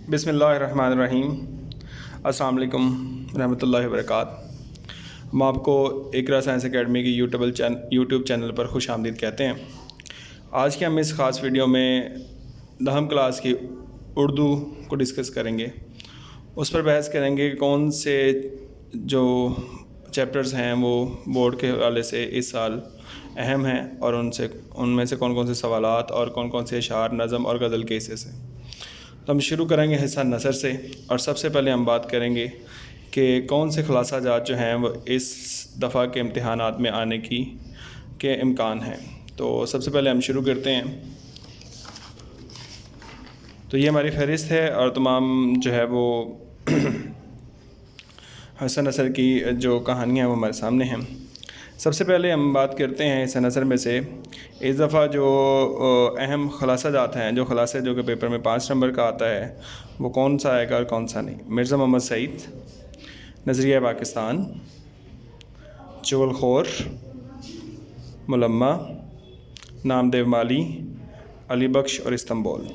बिस्मिल्लाहिर्रहमानिर्रहीम। अस्सलाम वालेकुम रहमतुल्लाहि व बरकातहू। हम आपको इकरा साइंस एकेडमी की यूट्यूब चैनल पर खुश आमदीद कहते हैं। आज के हम इस ख़ास वीडियो में 10वीं क्लास की उर्दू को डिस्कस करेंगे। उस पर बहस करेंगे कि कौन से जो चैप्टर्स हैं वो बोर्ड के हवाले से इस साल अहम हैं और उनमें से कौन कौन से सवालात और कौन कौन से अशार, नज़म और गज़ल के हिस्से से। तो हम शुरू करेंगे हिस्सा नसर से, और सबसे पहले हम बात करेंगे कि कौन से खुलासा जात जो हैं वो इस दफ़ा के इम्तिहानात में आने के इम्कान हैं। तो सबसे पहले हम शुरू करते हैं। तो ये हमारी फ़हरिस्त है और तमाम जो है वो हसन नसर की जो कहानियाँ वो हमारे सामने हैं। सबसे पहले हम बात करते हैं हसन नसर में से इस दफ़ा जो अहम खुलासा जात हैं, जो खुलासे जो कि पेपर में 5 नंबर का आता है, वो कौन सा आएगा और कौन सा नहीं। मिर्ज़ा मोहम्मद सईद, नज़रिया पाकिस्तान, चुगलखोर, मुलम्मा, नामदेव माली, अली बख्श और इस्तांबुल।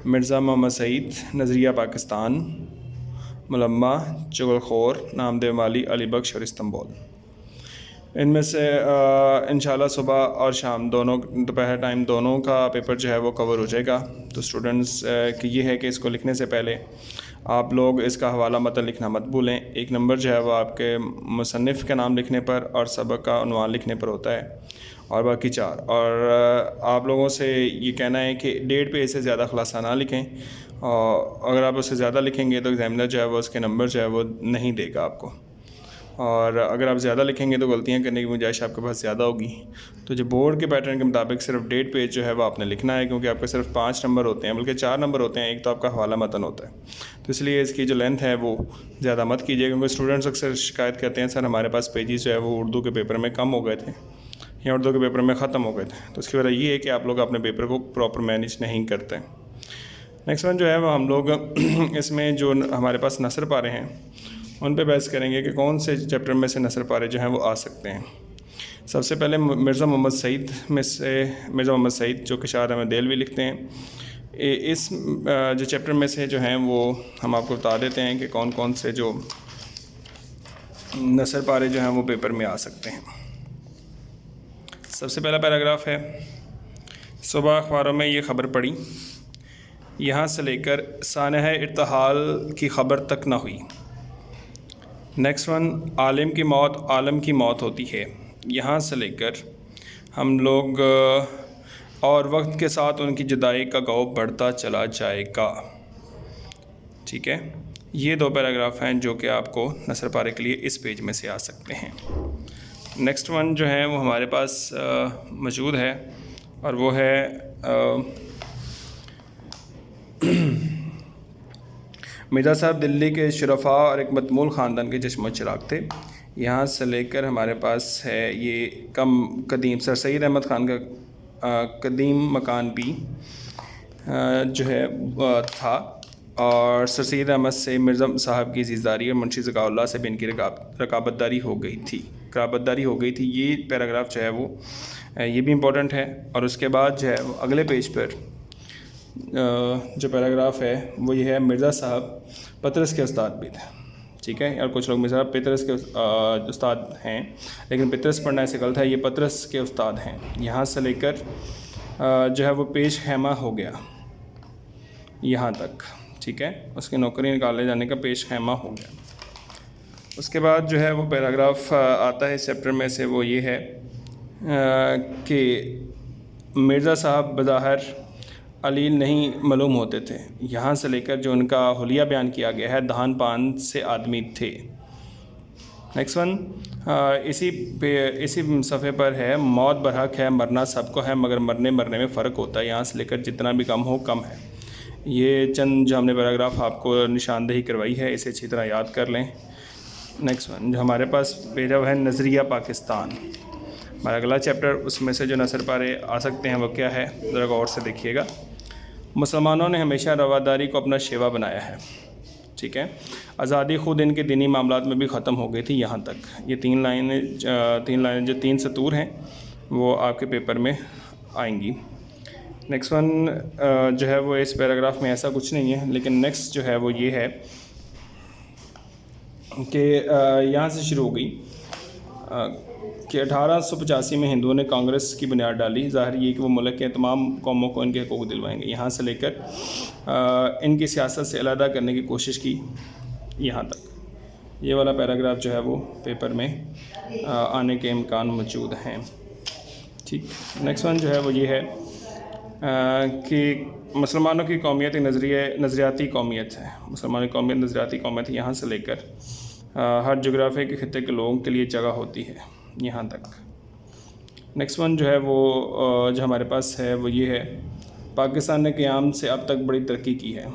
मिर्ज़ा मोहम्मद सईद, नज़रिया पाकिस्तान, मुलम्मा, चुगलखोर, नामदेव माली, अली बख्श और इस्तांबुल। इनमें से इंशाल्लाह सुबह और शाम दोनों, दोपहर टाइम दोनों का पेपर जो है वो कवर हो जाएगा। तो स्टूडेंट्स की ये है कि इसको लिखने से पहले आप लोग इसका हवाला मतन लिखना मत भूलें। 1 नंबर जो है वो आपके मुसन्निफ़ के नाम लिखने पर और सबक का उन्वान लिखने पर होता है, और बाकी 4। और आप लोगों से ये कहना है कि 1.5 पेज से ज़्यादा खुलासा ना लिखें, और अगर आप उससे ज़्यादा लिखेंगे तो एग्ज़ामिनर जो है वो उसके नंबर जो है वो नहीं देगा आपको, और अगर आप ज़्यादा लिखेंगे तो गलतियां करने की गुंजाइश आपके पास ज़्यादा होगी। तो जो बोर्ड के पैटर्न के मुताबिक सिर्फ 1.5 पेज जो है वो आपने लिखना है, क्योंकि आपके सिर्फ 5 नंबर होते हैं, बल्कि 4 नंबर होते हैं। एक तो आपका हवाला मतन होता है, तो इसलिए इसकी जो लेंथ है वो ज़्यादा मत कीजिए, क्योंकि स्टूडेंट्स अक्सर शिकायत करते हैं सर हमारे पास पेजेस जो है वो उर्दू के पेपर में कम हो गए थे या उर्दू के पेपर में ख़त्म हो गए थे। तो इसकी वजह ये है कि आप लोग अपने पेपर को प्रॉपर मैनेज नहीं करते। नेक्स्ट वन जो है वो हम लोग इसमें जो हमारे पास नसर पारे हैं उन पे बहस करेंगे कि कौन से चैप्टर में से नसर पारे जो हैं वो आ सकते हैं। सबसे पहले मिर्ज़ा मोहम्मद सईद में से मिर्ज़ा मोहम्मद सईद जो कि शायर अहमद देलवी लिखते हैं, इस जो चैप्टर में से जो हैं वो हम आपको बता देते हैं कि कौन कौन से जो नसर पारे जो हैं वो पेपर में आ सकते हैं। सबसे पहला पैराग्राफ है, सुबह अखबारों में ये ख़बर पड़ी, यहाँ से लेकर सानह इर्तिहाल की ख़बर तक ना हुई। नेक्स्ट वन, आलिम की मौत आलम की मौत होती है, यहाँ से लेकर हम लोग और वक्त के साथ उनकी जुदाई का गौब बढ़ता चला जाएगा। ठीक है, ये 2 पैराग्राफ हैं जो कि आपको नसर पारे के लिए इस पेज में से आ सकते हैं। नेक्स्ट वन जो है वो हमारे पास मौजूद है, और वो है मिर्ज़ा साहब दिल्ली के शुरफा और एक मतमूल ख़ानदान के चश्मो चिराग थे। यहाँ से लेकर हमारे पास है ये कदीम सर सैयद अहमद ख़ान का कदीम मकान भी जो है था, और सर सैयद अहमद से मिर्ज़ा साहब की ज़िज़दारी और मुंशी ज़काउल्लाह से भी इनकी रकाबतदारी हो गई थी। ये पैराग्राफ जो है वो ये भी इम्पोर्टेंट है। और उसके बाद जो है वो अगले पेज पर जो पैराग्राफ है वो ये है, मिर्ज़ा साहब पतरस के उस्ताद भी थे। ठीक है, और कुछ लोग मिर्ज़ा पतरस के उस्ताद हैं, लेकिन पतरस पढ़ना ऐसे गलत है, ये पतरस के उस्ताद हैं। यहाँ से लेकर जो है वो पेश खैमा हो गया यहाँ तक। ठीक है, उसकी नौकरी निकाले जाने का पेश खैमा हो गया। उसके बाद जो है वो पैराग्राफ आता है इस चैप्टर में से, वो ये है कि मिर्ज़ा साहब बज़ाहिर अलील नहीं मालूम होते थे, यहाँ से लेकर जो उनका हुलिया बयान किया गया है, दहान पान से आदमी थे। नेक्स्ट वन, इसी सफ़े पर है, मौत बरहक है, मरना सबको है, मगर मरने में फ़र्क होता है, यहाँ से लेकर जितना भी कम हो कम है। ये चंद जो हमने पैराग्राफ आपको निशानदेही करवाई है, इसे अच्छी तरह याद कर लें। नेक्स्ट वन जो हमारे पास पेज है नज़रिया पाकिस्तान, हमारा अगला चैप्टर। उसमें से जो नसर पारे आ सकते हैं वो क्या है, ज़रा गौर से देखिएगा। मुसलमानों ने हमेशा रवादारी को अपना शेवा बनाया है। ठीक है, आज़ादी खुद इनके दीनी मामलात में भी ख़त्म हो गई थी यहाँ तक। ये 3 लाइनें जो 3 सतूर हैं वो आपके पेपर में आएंगी। नेक्स्ट वन जो है वो इस पैराग्राफ में ऐसा कुछ नहीं है, लेकिन नेक्स्ट जो है वो ये है कि यहाँ से शुरू हो गई कि 1885 में हिंदुओं ने कांग्रेस की बुनियाद डाली। ज़ाहिर ये कि वो मुल्क के तमाम कौमों को इनके हकूक़ दिलवाएंगे, यहाँ से लेकर इनकी सियासत से अलहदा करने की कोशिश की यहाँ तक। ये वाला पैराग्राफ जो है वो पेपर में आने के इम्कान मौजूद हैं। ठीक, नेक्स्ट वन जो है वो ये है कि मुसलमानों की कौमियत एक नज़रियाती कौमियत है। मुसलमानों की कौमियत नज़रियाती कौमियत है, यहाँ से लेकर हर जोग्राफी के खित्ते के लोगों के लिए जगह होती है, यहाँ तक। नेक्स्ट वन जो है वो जो हमारे पास है वो ये है, पाकिस्तान ने क़याम से अब तक बड़ी तरक्की की है।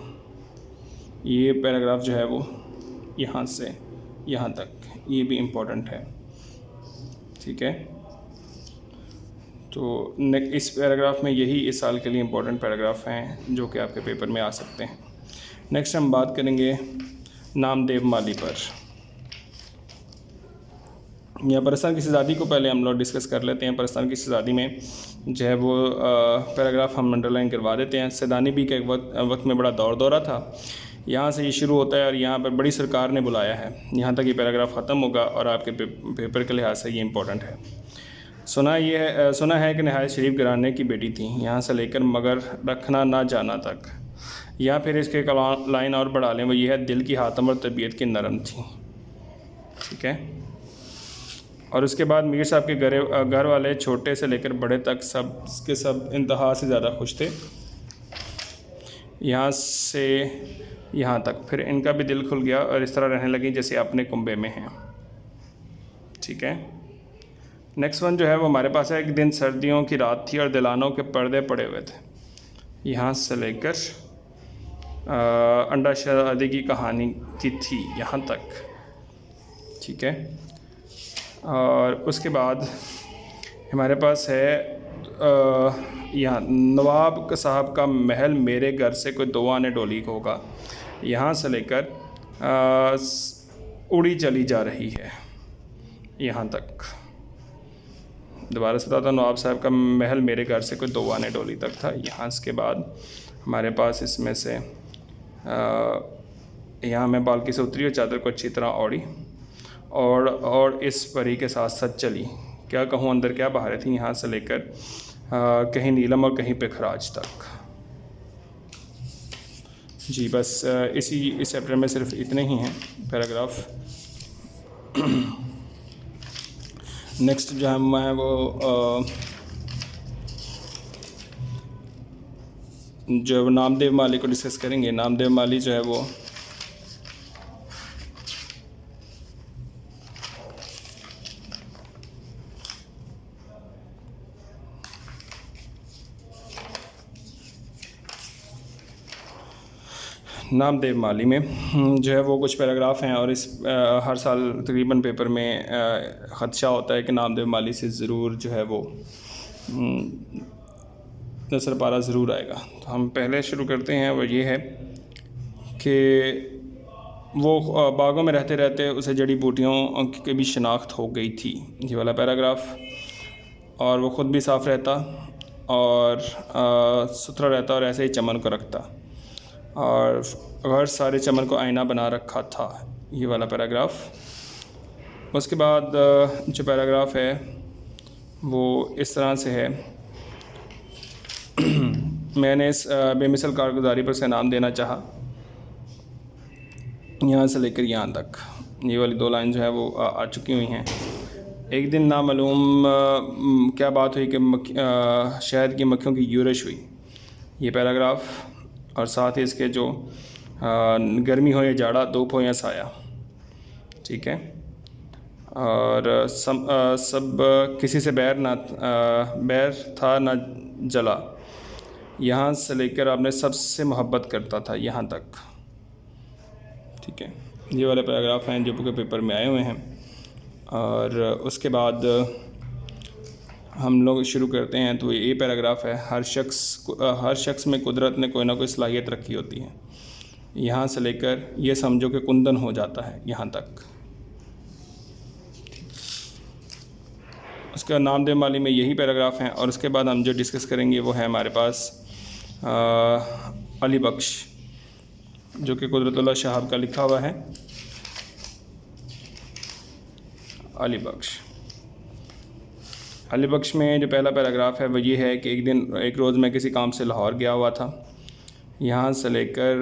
ये पैराग्राफ जो है वो यहाँ से यहाँ तक, ये भी इम्पोर्टेंट है। ठीक है, तो इस पैराग्राफ में यही इस साल के लिए इम्पोर्टेंट पैराग्राफ हैं जो कि आपके पेपर में आ सकते हैं। नेक्स्ट हम बात करेंगे नामदेव माली पर, या पाकिस्तान की आज़ादी को पहले हम लोग डिस्कस कर लेते हैं। पाकिस्तान की आज़ादी में जो है वो पैराग्राफ हम अंडरलाइन करवा देते हैं। सैदानी भी का एक वक्त में बड़ा दौरा था, यहाँ से ये शुरू होता है और यहाँ पर बड़ी सरकार ने बुलाया है, यहाँ तक ये पैराग्राफ ख़त्म होगा और आपके पेपर के लिहाज से ये इम्पोर्टेंट है। सुना है कि नहायत शरीफ घराने की बेटी थी, यहाँ से लेकर मगर रखना ना जाना तक। या फिर इसके लाइन और बढ़ा लें, वो ये है, दिल की हाथम और तबीयत की नरम थी। ठीक है, और उसके बाद मीर साहब के घर वाले छोटे से लेकर बड़े तक सब के सब इंतहा से ज़्यादा खुश थे, यहाँ से यहाँ तक। फिर इनका भी दिल खुल गया और इस तरह रहने लगी जैसे अपने कुंबे में हैं। ठीक है, नेक्स्ट वन जो है वो हमारे पास है, एक दिन सर्दियों की रात थी और दिलानों के पर्दे पड़े हुए थे, यहाँ से लेकर अंडा शादी की कहानी की थी, यहाँ तक। ठीक है, और उसके बाद हमारे पास है यहाँ नवाब साहब का महल मेरे घर से कोई 2 आने डोली को होगा, यहाँ से लेकर उड़ी चली जा रही है, यहाँ तक। दोबारा से बताता हूँ, नवाब साहब का महल मेरे घर से कोई 2 आने डोली तक था। यहाँ इसके बाद हमारे पास इसमें से यहाँ मैं बाल्की से उतरी और चादर को अच्छी तरह ओढ़ी और इस परी के साथ साथ चली, क्या कहूँ अंदर क्या बाहर थी, यहाँ से लेकर कहीं नीलम और कहीं पे खराज तक। जी बस इस चैप्टर में सिर्फ इतने ही हैं पैराग्राफ। नेक्स्ट जो है वो जो नामदेव माली को डिस्कस करेंगे। नामदेव माली जो है वो नामदेव माली में जो है वो कुछ पैराग्राफ हैं और इस हर साल तकरीबन पेपर में ख़दशा होता है कि नामदेव माली से ज़रूर जो है वो नसर पारा ज़रूर आएगा। तो हम पहले शुरू करते हैं, वो ये है कि वो बागों में रहते रहते उसे जड़ी बूटियों की भी शनाख्त हो गई थी, ये वाला पैराग्राफ। और वो ख़ुद भी साफ़ रहता और सुथरा रहता और ऐसे ही चमन को रखता और हर सारे चमन को आईना बना रखा था, ये वाला पैराग्राफ। उसके बाद जो पैराग्राफ है वो इस तरह से है, मैंने इस बेमिसल कारगुजारी पर से नाम देना चाहा, यहाँ से लेकर यहाँ तक। ये वाली 2 लाइन जो है वो आ चुकी हुई हैं। एक दिन नामालूम क्या बात हुई कि शहद की मक्खियों की यूरिश हुई, ये पैराग्राफ। और साथ ही इसके जो गर्मी हो या जाड़ा, धूप हो या साया। ठीक है, और सब किसी से बैर था ना जला, यहाँ से लेकर आपने सबसे मोहब्बत करता था, यहाँ तक। ठीक है, ये वाले पैराग्राफ हैं जो के पेपर में आए हुए हैं। और उसके बाद हम लोग शुरू करते हैं। तो ये पैराग्राफ है, हर शख्स में कुदरत ने कोई ना कोई सलाहियत रखी होती है, यहाँ से लेकर ये समझो कि कुंदन हो जाता है, यहाँ तक। उसका नामदेव माली में यही पैराग्राफ हैं। और उसके बाद हम जो डिस्कस करेंगे वो है हमारे पास अली बख्श, जो कि कुदरतुल्लाह शहाब का लिखा हुआ है। अली बख्श में जो पहला पैराग्राफ है वो ये है कि एक रोज़ मैं किसी काम से लाहौर गया हुआ था। यहाँ से लेकर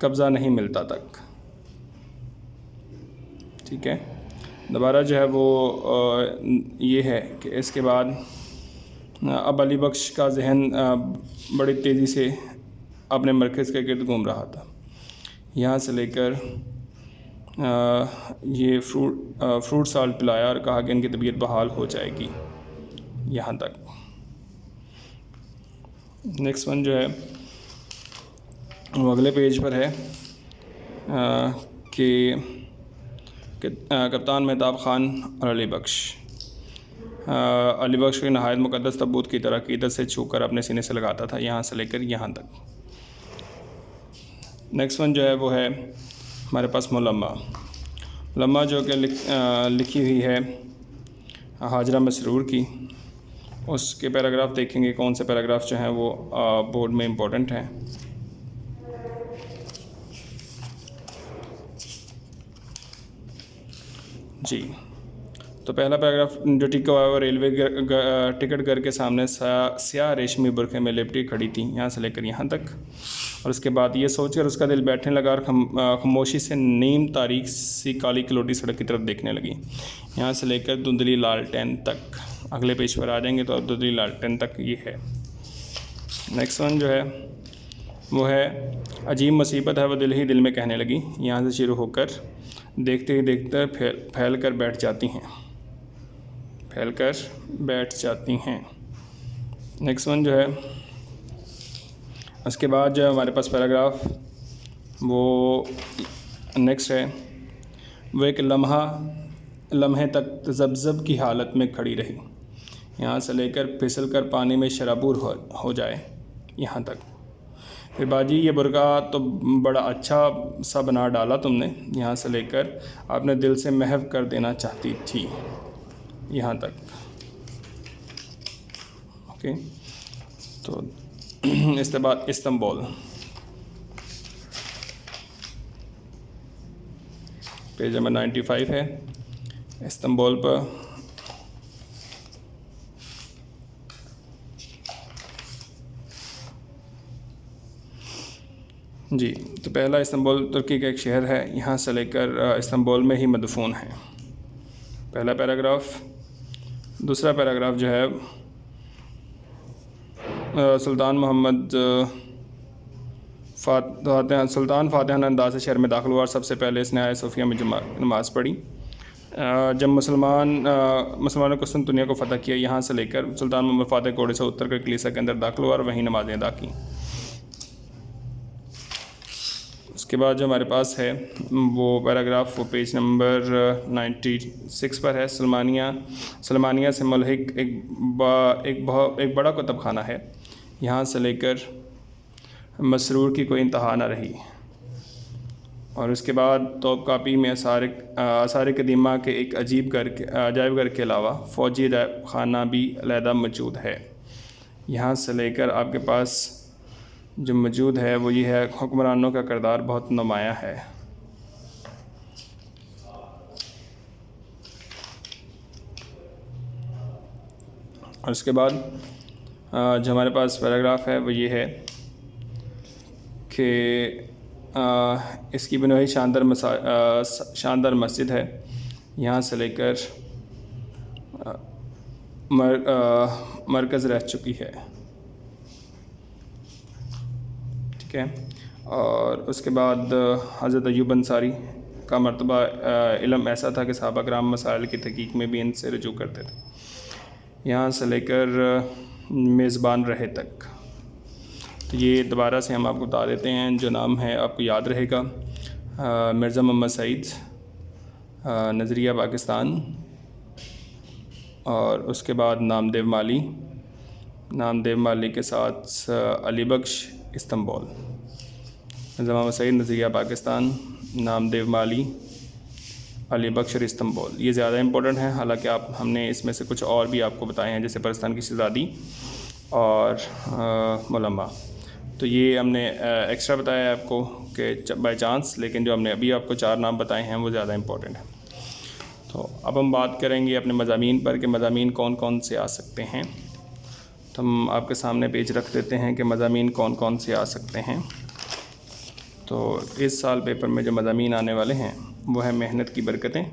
कब्ज़ा नहीं मिलता तक। ठीक है, दोबारा जो है वो ये है कि इसके बाद अब अली बख्श का जहन बड़ी तेज़ी से अपने मरकज़ के गिर्द घूम रहा था। यहाँ से लेकर ये फ्रूट साल्ट पिलाया और कहा कि इनकी तबीयत बहाल हो जाएगी, यहाँ तक। नेक्स्ट वन जो है वो अगले पेज पर है कि कप्तान मेहताब ख़ान और अली बख्श की नहायत मुक़द्दस तबूत की तरह क़ीदत से छूकर अपने सीने से लगाता था, यहाँ से लेकर यहाँ तक। नेक्स्ट वन जो है वो है हमारे पास मुलम्मा जो कि लिखी हुई है हाजरा मसरूर की। उसके पैराग्राफ देखेंगे, कौन से पैराग्राफ जो हैं वो बोर्ड में इम्पोर्टेंट हैं। जी, तो पहला पैराग्राफ जो टिका हुआ है वो रेलवे टिकट घर के सामने स्याह रेशमी बुरखे में लिपटी खड़ी थी, यहाँ से लेकर यहाँ तक। और उसके बाद ये सोचकर उसका दिल बैठने लगा और खामोशी से नीम तारीख सी काली कलोटी सड़क की तरफ देखने लगी, यहाँ से लेकर धुंधली लालटेन तक। अगले पेज पर आ जाएंगे तो धुंधली लालटेन तक ये है। नेक्स्ट वन जो है वो है अजीब मुसीबत है वो दिल ही दिल में कहने लगी, यहाँ से शुरू होकर देखते ही देखते फैल कर बैठ जाती हैं। नेक्स्ट वन जो है उसके बाद जो है हमारे पास पैराग्राफ वो नेक्स्ट है वो एक लम्हे तक तज़ब्ज़ब की हालत में खड़ी रही, यहाँ से लेकर फिसल कर पानी में शराबूर हो जाए, यहाँ तक। फिर बाजी ये बुर्का तो बड़ा अच्छा सा बना डाला तुमने, यहाँ से लेकर आपने दिल से महव कर देना चाहती थी, यहाँ तक। ओके, तो इसके बाद इस्तांबुल, पेज नंबर 95 है। इस्तांबुल पर जी, तो पहला इस्तांबुल तुर्की का एक शहर है, यहाँ से लेकर इस्तांबुल में ही मदफून है, पहला पैराग्राफ। दूसरा पैराग्राफ जो है सुल्तान फ़ातिह ने अंदाज़ से शहर में दाखिल हुआ और सबसे पहले इसने आया सोफिया में नमाज़ पढ़ी। जब मुसलमानों ने कुस्तुनतुनिया को फ़तह किया, यहाँ से लेकर सुल्तान मोहम्मद फ़ातिह घोड़े से उतर कर कलीसिया के अंदर दाखिल हुआ और वहीं नमाज़ें अदा की। उसके बाद जो हमारे पास है वो पैराग्राफ वो पेज नंबर 96 पर है। सलमानिया से मुल्हिक एक बड़ा कुतुबखाना है, यहाँ से लेकर मसरूर की कोई इंतहा न रही। और उसके बाद तोप कापी में आसार कदीमा के एक अजायब घर के अलावा फ़ौजी खाना भी अलहदा मौजूद है, यहाँ से लेकर आपके पास जो मौजूद है वो ये है हुक्मरानों का किरदार बहुत नुमायाँ है। और उसके बाद जो हमारे पास पैराग्राफ है वो ये है कि इसकी बनवाई शानदार मस्जिद है, यहाँ से लेकर मरकज़ रह चुकी है, ठीक है। और उसके बाद हज़रत अय्यूब अंसारी का मर्तबा इल्म ऐसा था कि सहाबा कराम मसाइल की तहकीक में भी इनसे रजू करते थे, यहाँ से लेकर मेज़बान रहे तक। तो ये दोबारा से हम आपको बता देते हैं, जो नाम है आपको याद रहेगा, मिर्ज़ा मोहम्मद सईद, नज़रिया पाकिस्तान, और उसके बाद नामदेव माली के साथ अली बख्श इस्तांबुल। मिर्ज़ा मोहम्मद सईद, नज़रिया पाकिस्तान, नामदेव माली अली बख्श और इस्तंबुल, ये ज़्यादा इंपॉर्टेंट है। हालांकि हमने इसमें से कुछ और भी आपको बताए हैं, जैसे परस्तान की शहज़ादी और मुलम्मा, तो ये हमने एक्स्ट्रा बताया है आपको कि बाई चांस, लेकिन जो हमने अभी आपको 4 नाम बताए हैं वो ज़्यादा इंपॉर्टेंट है। तो अब हम बात करेंगे अपने मज़ामीन पर कि मज़ामीन कौन कौन से आ सकते हैं। तो हम आपके सामने पेज रख देते हैं कि मज़ामीन कौन कौन से आ सकते हैं। तो इस साल पेपर में जो मज़ामीन आने वाले हैं वो है मेहनत की बरकतें,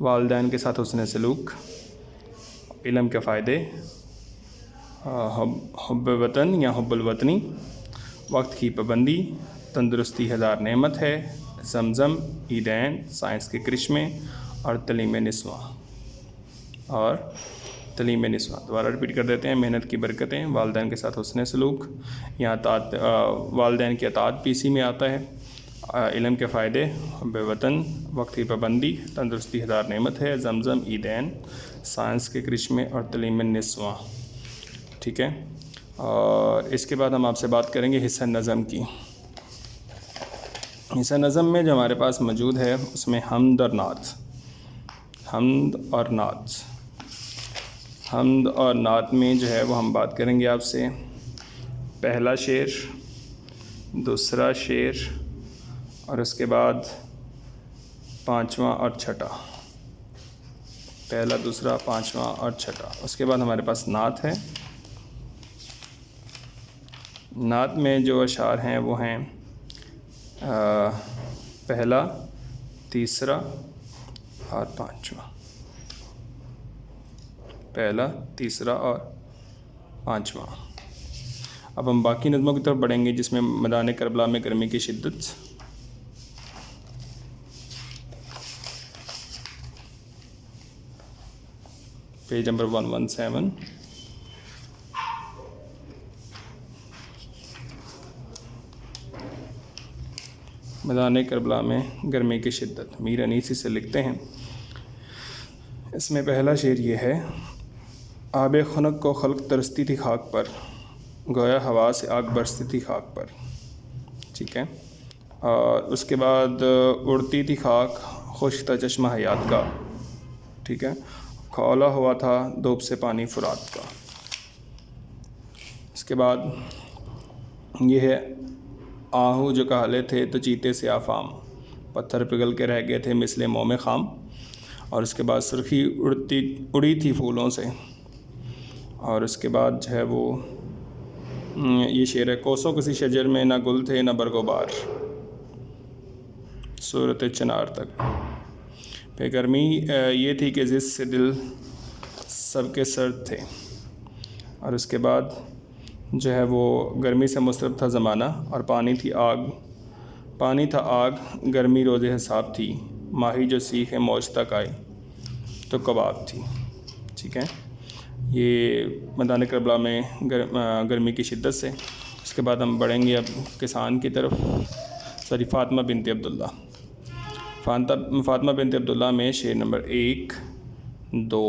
वालिदैन के साथ हुस्न सलूक, इल्म के फ़ायदे, हुब्ब वतन या हुब्बुल वतनी, वक्त की पाबंदी, तंदुरुस्ती हज़ार नेमत है, ज़मज़म, ईदैन, साइंस के करिश्मे और तलीम निस्वां। दोबारा रिपीट कर देते हैं। मेहनत की बरकतें, वालिदैन के साथ हुस्न सलूक, यहाँ वालिदैन की अताअत भी इसी में आता है, इल्म के फ़ायदे, हुब्ब वतन, वक्त की पाबंदी, तंदुरुस्ती हज़ार नेमत है, ज़मज़म, ईदैन, साइंस के करिश्मे और तलीम निस्वां। ठीक है, और इसके बाद हम आपसे बात करेंगे हिस्सा नज़म की। हिस्सा नज़म में जो हमारे पास मौजूद है उसमें हमद और नात। हमद और नात में जो है वो हम बात करेंगे आपसे पहला शेर, दूसरा शेर और उसके बाद पांचवा और छठा। पहला, दूसरा, पांचवा और छठा। उसके बाद हमारे पास नात है। नात में जो अशार हैं वो हैं पहला, तीसरा और पांचवा। पहला, तीसरा और पांचवा। अब हम बाकी नज़मों की तरफ बढ़ेंगे, जिसमें मैदान करबला में गर्मी की शिद्दत, पेज नंबर 117। मैदान करबला में गर्मी की शिद्दत, मीर अनीसी से लिखते हैं। इसमें पहला शेर ये है, आब खुनक को खल्क तरसती थी खाक पर, गोया हवा से आग बरसती थी खाक पर। ठीक है, और उसके बाद उड़ती थी खाक, खुश था चश्मा हयात का। ठीक है, खौला हुआ था धूप से पानी फुरात का। इसके बाद ये है, आहू जो कहले थे तो चीते से आफाम, पत्थर पिघल के रह गए थे मिसले मोम खाम। और उसके बाद सुर्खी उड़ी थी फूलों से। और उसके बाद जो है वो ये शेर है, कोसों किसी शजर में ना गुल थे ना बरगोबार, सूरत चनार तक। फिर गर्मी ये थी कि जिस से दिल सबके सर्द थे। और उसके बाद जो है वो गर्मी से मुस्तरब था ज़माना, और पानी था आग, गर्मी रोज़े हिसाब थी, माही जो सीखे मौज तक आई तो कबाब थी। ठीक है, ये मैदान करबला में गर्मी की शिद्दत से। उसके बाद हम बढ़ेंगे अब किसान की तरफ। फ़ातिमा बिनत अब्दुल्ला। फ़ातिमा बिनत अब्दुल्ला में शेर नंबर 1, 2,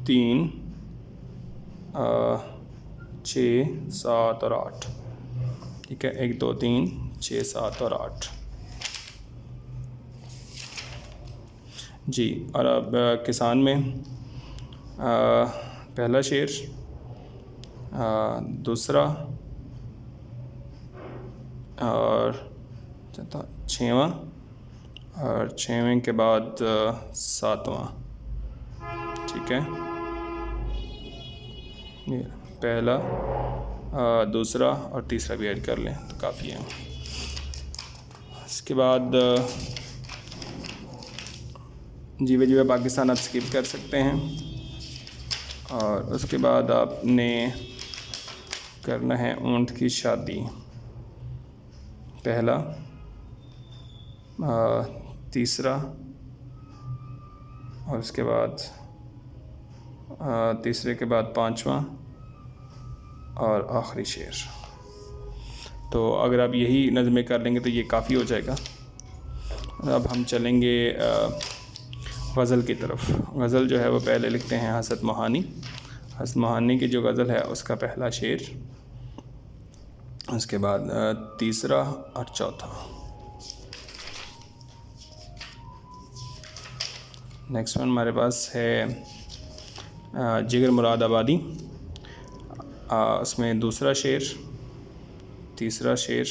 3, 6, 7 और 8। ठीक है, 1, 2, 3, 6, 7 और 8 जी। और अब किसान में पहला शेर, दूसरा और छठवां, और छठवें के बाद सातवां। ठीक है, ये पहला, दूसरा और तीसरा भी ऐड कर लें तो काफ़ी है। इसके बाद जीवे जीवे पाकिस्तान आप स्किप कर सकते हैं। और उसके बाद आपने करना है ऊंट की शादी। पहला, तीसरा और उसके बाद तीसरे के बाद पांचवा और आखिरी शेर। तो अगर आप यही नज़में कर लेंगे तो ये काफ़ी हो जाएगा। अब हम चलेंगे गज़ल की तरफ। गज़ल जो है वो पहले लिखते हैं हसरत मोहानी। हसरत मोहानी की जो गज़ल है उसका पहला शेर, उसके बाद तीसरा और चौथा। नेक्स्ट वन हमारे पास है जिगर मुराद आबादी। उसमें दूसरा शेर, तीसरा शेर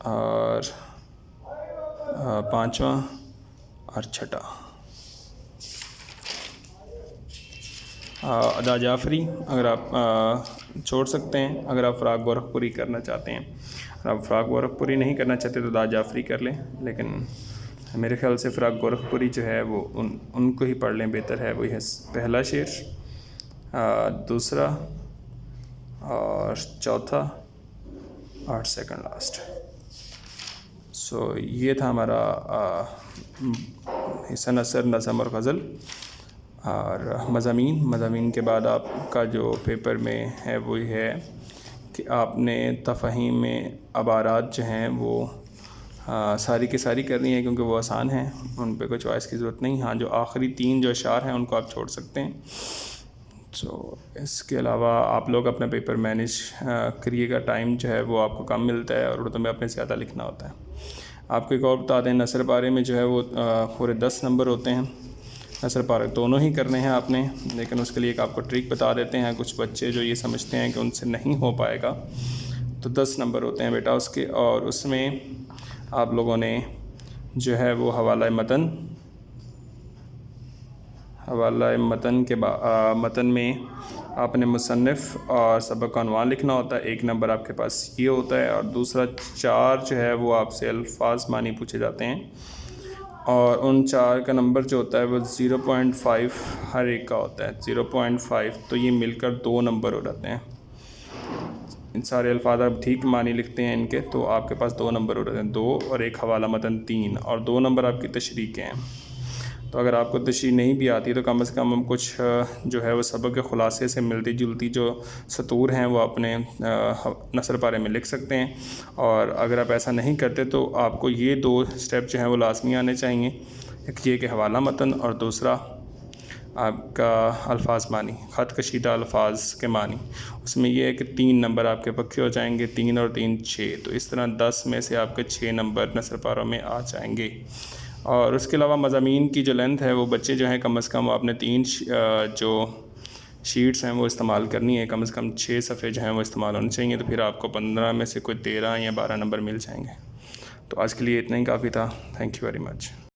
और पांचवा और छठा। अदा जाफरी अगर आप छोड़ सकते हैं, अगर आप फ़राक गोरखपुरी करना चाहते हैं। अगर आप फ़राक गोरखपुरी नहीं करना चाहते तो अदा जाफरी कर लें, लेकिन मेरे ख्याल से फ़राक गोरखपुरी जो है वो उनको ही पढ़ लें, बेहतर है। वही है पहला शेर, दूसरा और चौथा और सेकंड लास्ट। सो ये था हमारा हिस्सा नसर, नज़म और गज़ल। और मज़ामीन के बाद आपका जो पेपर में है वही है कि आपने तफ़हीम में अबारात जो हैं वो सारी की सारी करनी है, क्योंकि वो आसान हैं, उन पे कोई चॉइस की ज़रूरत नहीं। हाँ, जो आखिरी 3 जो अशार हैं उनको आप छोड़ सकते हैं। सो इसके अलावा आप लोग अपना पेपर मैनेज करिएगा। टाइम जो है वो आपको कम मिलता है और उर्दू में अपने ज़्यादा लिखना होता है। आपको एक और बता दें, नसर पारे में जो है वो पूरे 10 नंबर होते हैं। नसर पारे दोनों ही करने हैं आपने, लेकिन उसके लिए एक आपको ट्रिक बता देते हैं। कुछ बच्चे जो ये समझते हैं कि उनसे नहीं हो पाएगा, तो 10 नंबर होते हैं बेटा उसके। और उसमें आप लोगों ने जो है वो हवाला मतन के मतन में आपने मुसन्निफ़ और सबक अनवान लिखना होता है। 1 नंबर आपके पास ये होता है, और दूसरा 4 जो है वो आपसे अल्फाज मानी पूछे जाते हैं, और उन 4 का नंबर जो होता है वो 0.5 हर एक का होता है। 0.5 तो ये मिलकर 2 नंबर हो जाते हैं। इन सारे अल्फाज आप ठीक मानी लिखते हैं इनके, तो आपके पास 2 नंबर हो जाते हैं। 2 और 1 हवाला मतन 3, और 2 नंबर आपकी तशरीह के हैं। तो अगर आपको तशरीह नहीं भी आती तो कम से कम हम कुछ जो है वो सबक के ख़ुलासे से मिलती जुलती जो सतूर हैं वो अपने नसर पारे में लिख सकते हैं। और अगर आप ऐसा नहीं करते तो आपको ये 2 स्टेप जो हैं वो लाजमी आने चाहिए। एक ये कि हवाला मतन, और दूसरा आपका अल्फाज मानी, ख़त कशीदा अल्फाज के मानी। उसमें यह है कि 3 नंबर आपके पक्के हो जाएंगे, 3 और 3 6। तो इस तरह 10 में से आपके 6 नंबर नसर पारों में आ जाएंगे। और उसके अलावा मज़ामीन की जो लेंथ है वो बच्चे जो हैं कम से कम आपने 3 जो शीट्स हैं वो इस्तेमाल करनी है। कम से कम 6 सफ़े जो हैं वो इस्तेमाल होने चाहिए, तो फिर आपको 15 में से कोई 13 या 12 नंबर मिल जाएंगे। तो आज के लिए इतना ही काफ़ी था। Thank you very much.